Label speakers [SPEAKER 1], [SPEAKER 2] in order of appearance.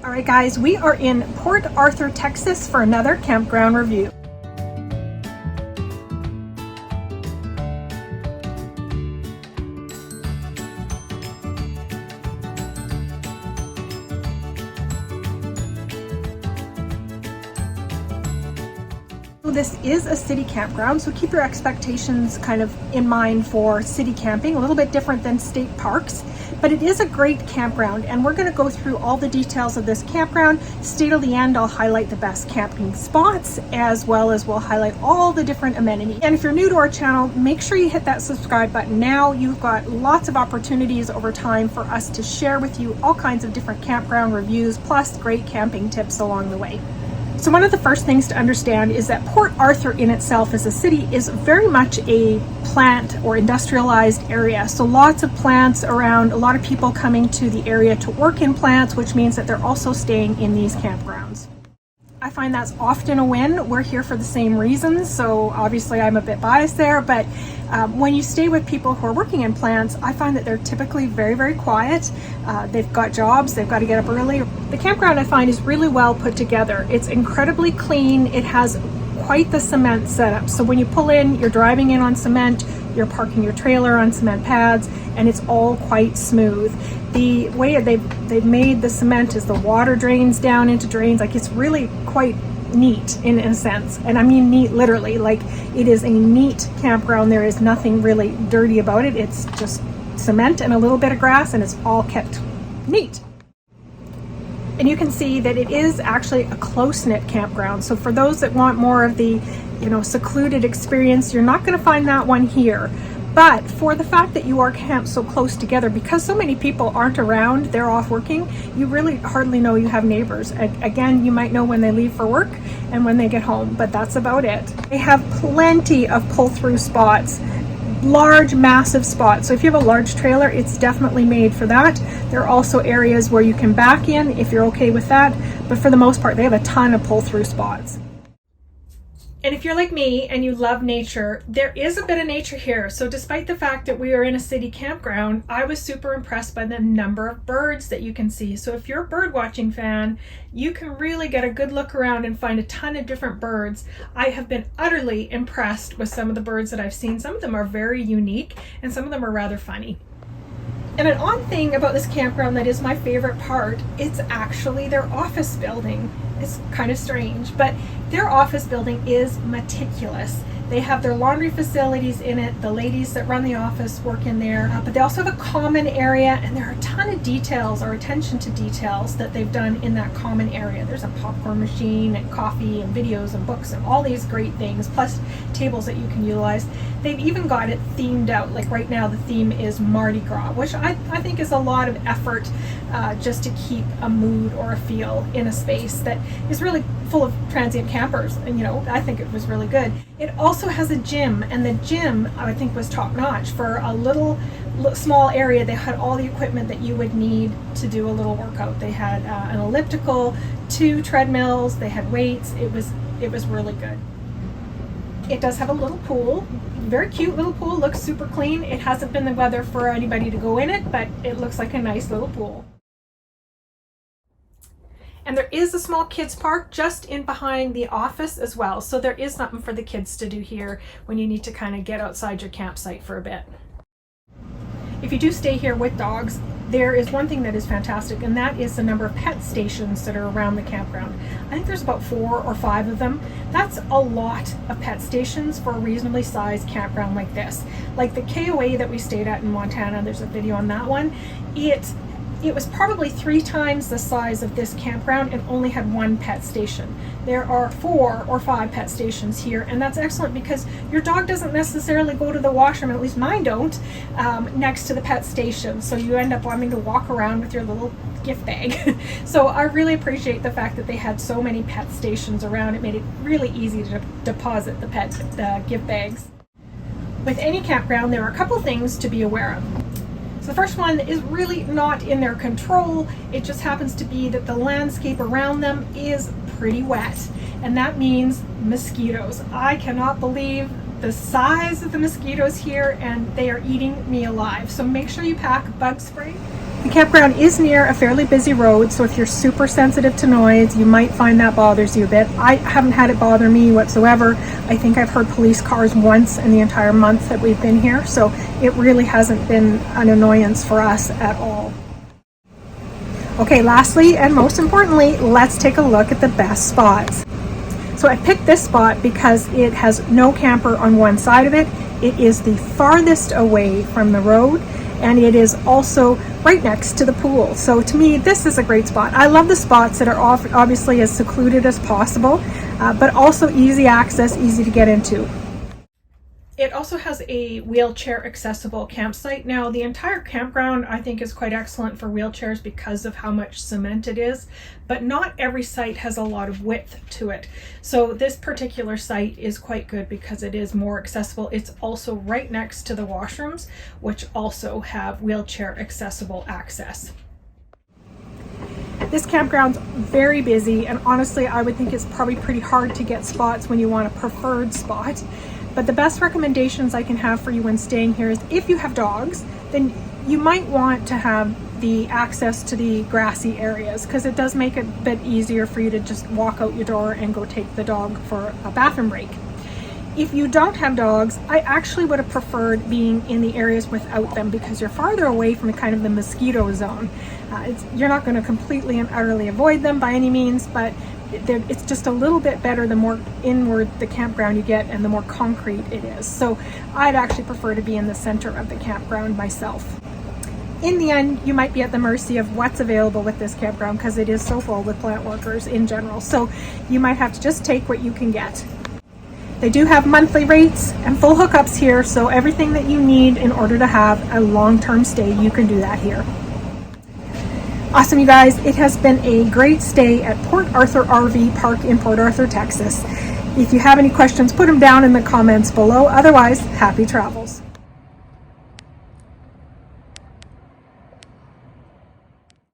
[SPEAKER 1] All right guys, we are in Port Arthur, Texas for another campground review. This is a city campground, so keep your expectations kind of in mind for city camping, a little bit different than state parks, but it is a great campground, and we're going to go through all the details of this campground. Stay till the end. I'll highlight the best camping spots, as well as we'll highlight all the different amenities. And if you're new to our channel, make sure you hit that subscribe button now. You've got lots of opportunities over time for us to share with you all kinds of different campground reviews, plus great camping tips along the way. So one of the first things to understand is that Port Arthur in itself as a city is very much a plant or industrialized area. So lots of plants around, a lot of people coming to the area to work in plants, which means that they're also staying in these campgrounds. I find that's often a win. We're here for the same reasons, so obviously I'm a bit biased there, but when you stay with people who are working in plants, I find that they're typically very, very quiet. They've got jobs, they've got to get up early. The campground I find is really well put together. It's incredibly clean. It has quite the cement setup. So when you pull in, you're driving in on cement, you're parking your trailer on cement pads, and it's all quite smooth. The way they've made the cement is the water drains down into drains. Like, it's really quite neat in a sense, and I mean neat literally. Like, it is a neat campground. There is nothing really dirty about it. It's just cement and a little bit of grass, and it's all kept neat. And you can see that it is actually a close-knit campground. So for those that want more of the, secluded experience, you're not going to find that one here. But for the fact that you are camped so close together, because so many people aren't around, they're off working, you really hardly know you have neighbors. Again, you might know when they leave for work and when they get home, but that's about it. They have plenty of pull-through spots, large, massive spots. So if you have a large trailer, it's definitely made for that. There are also areas where you can back in if you're okay with that, but for the most part, they have a ton of pull-through spots. And if you're like me and you love nature, there is a bit of nature here. So despite the fact that we are in a city campground, I was super impressed by the number of birds that you can see. So if you're a bird watching fan, you can really get a good look around and find a ton of different birds. I have been utterly impressed with some of the birds that I've seen. Some of them are very unique and some of them are rather funny. And an odd thing about this campground that is my favorite part, it's actually their office building. It's kind of strange, but their office building is meticulous. They have their laundry facilities in it. The ladies that run the office work in there, but they also have a common area, and there are a ton of details or attention to details that they've done in that common area. There's a popcorn machine and coffee and videos and books and all these great things, plus tables that you can utilize. They've even got it themed out. Like right now, the theme is Mardi Gras, which I think is a lot of effort just to keep a mood or a feel in a space that is really full of transient campers. And I think it was really good. It also has a gym, and the gym I think was top notch. For a little small area, they had all the equipment that you would need to do a little workout. They had an elliptical, 2 treadmills, they had weights. It was really good. It does have a little pool, very cute little pool, looks super clean. It hasn't been the weather for anybody to go in it, but it looks like a nice little pool. And there is a small kids park just in behind the office as well. So there is something for the kids to do here when you need to kind of get outside your campsite for a bit. If you do stay here with dogs, there is one thing that is fantastic, and that is the number of pet stations that are around the campground. I think there's about 4 or 5 of them. That's a lot of pet stations for a reasonably sized campground like this. Like the KOA that we stayed at in Montana, there's a video on that one. It was probably 3 times the size of this campground and only had 1 pet station. There are 4 or 5 pet stations here, and that's excellent because your dog doesn't necessarily go to the washroom, at least mine don't, next to the pet station. So you end up wanting to walk around with your little gift bag. So I really appreciate the fact that they had so many pet stations around. It made it really easy to deposit the gift bags. With any campground, there are a couple things to be aware of. The first one is really not in their control. It just happens to be that the landscape around them is pretty wet, and that means mosquitoes. I cannot believe the size of the mosquitoes here, and they are eating me alive. So make sure you pack bug spray The campground is near a fairly busy road, so if you're super sensitive to noise, you might find that bothers you a bit. I haven't had it bother me whatsoever. I think I've heard police cars once in the entire month that we've been here, so it really hasn't been an annoyance for us at all. Okay, lastly and most importantly, let's take a look at the best spots. So I picked this spot because it has no camper on one side of it. It is the farthest away from the road, and it is also right next to the pool. So to me, this is a great spot. I love the spots that are obviously as secluded as possible, but also easy access, easy to get into. It also has a wheelchair accessible campsite. Now, the entire campground I think is quite excellent for wheelchairs because of how much cement it is, but not every site has a lot of width to it. So this particular site is quite good because it is more accessible. It's also right next to the washrooms, which also have wheelchair accessible access. This campground's very busy, and honestly, I would think it's probably pretty hard to get spots when you want a preferred spot. But the best recommendations I can have for you when staying here is if you have dogs, then you might want to have the access to the grassy areas, because it does make it a bit easier for you to just walk out your door and go take the dog for a bathroom break. If you don't have dogs, I actually would have preferred being in the areas without them, because you're farther away from kind of the mosquito zone. You're not going to completely and utterly avoid them by any means, but it's just a little bit better the more inward the campground you get and the more concrete it is. So I'd actually prefer to be in the center of the campground myself. In the end, you might be at the mercy of what's available with this campground, because it is so full with plant workers in general. So you might have to just take what you can get. They do have monthly rates and full hookups here, so everything that you need in order to have a long-term stay, you can do that here. Awesome, you guys. It has been a great stay at Port Arthur RV Park in Port Arthur, Texas. If you have any questions, put them down in the comments below. Otherwise, happy travels.